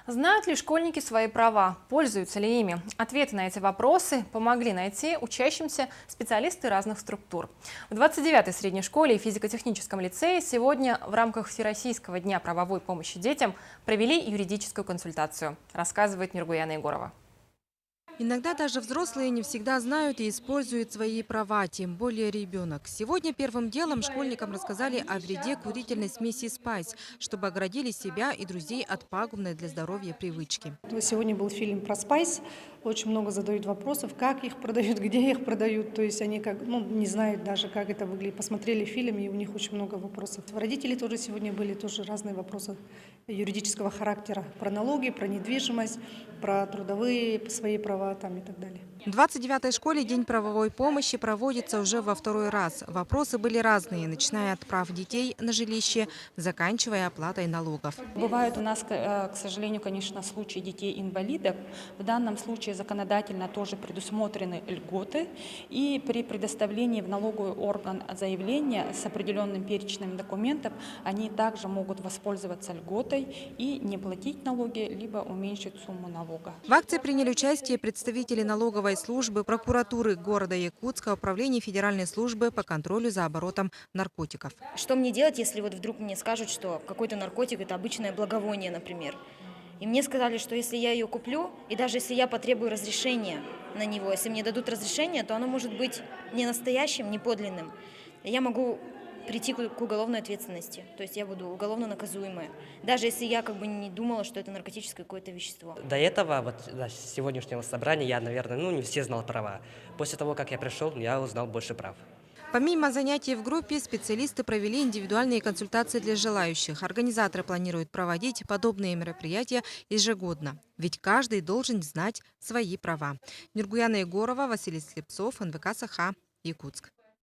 Знают ли школьники свои права? Пользуются ли ими? Ответы на эти вопросы помогли найти учащимся специалисты разных структур. В 29-й средней школе и физико-техническом лицее сегодня в рамках Всероссийского дня правовой помощи детям провели юридическую консультацию, рассказывает Нургуяна Егорова. Иногда даже взрослые не всегда знают и используют свои права, тем более ребенок. Сегодня первым делом школьникам рассказали о вреде курительной смеси «Спайс», чтобы оградили себя и друзей от пагубной для здоровья привычки. Сегодня был фильм про спайс. Очень много задают вопросов, как их продают, где их продают. То есть они не знают даже, как это выглядит. Посмотрели фильм, и у них очень много вопросов. Родители тоже сегодня были тоже разные вопросы юридического характера. Про налоги, про недвижимость, про трудовые свои права там, и так далее. В 29-й школе День правовой помощи проводится уже во второй раз. Вопросы были разные, начиная от прав детей на жилище, заканчивая оплатой налогов. Бывают у нас, к сожалению, конечно, случаи детей-инвалидов. В данном случае законодательно тоже предусмотрены льготы. И при предоставлении в налоговый орган заявления с определенным перечнем документов они также могут воспользоваться льготой и не платить налоги, либо уменьшить сумму налога. В акции приняли участие представители налоговой службы, прокуратуры города Якутска, управления Федеральной службы по контролю за оборотом наркотиков. Что мне делать, если вот вдруг мне скажут, что какой-то наркотик – это обычное благовоние, например? И мне сказали, что если я ее куплю, и даже если я потребую разрешения на него, если мне дадут разрешение, то оно может быть не настоящим, не подлинным. Я могу прийти к уголовной ответственности, то есть я буду уголовно наказуемая, даже если я не думала, что это наркотическое какое-то вещество. До этого, с сегодняшнего собрания, я, наверное, не все знал права. После того, как я пришел, я узнал больше прав. Помимо занятий в группе, специалисты провели индивидуальные консультации для желающих. Организаторы планируют проводить подобные мероприятия ежегодно. Ведь каждый должен знать свои права. Нургуяна Егорова, Василий Слепцов, НВК «Саха», Якутск.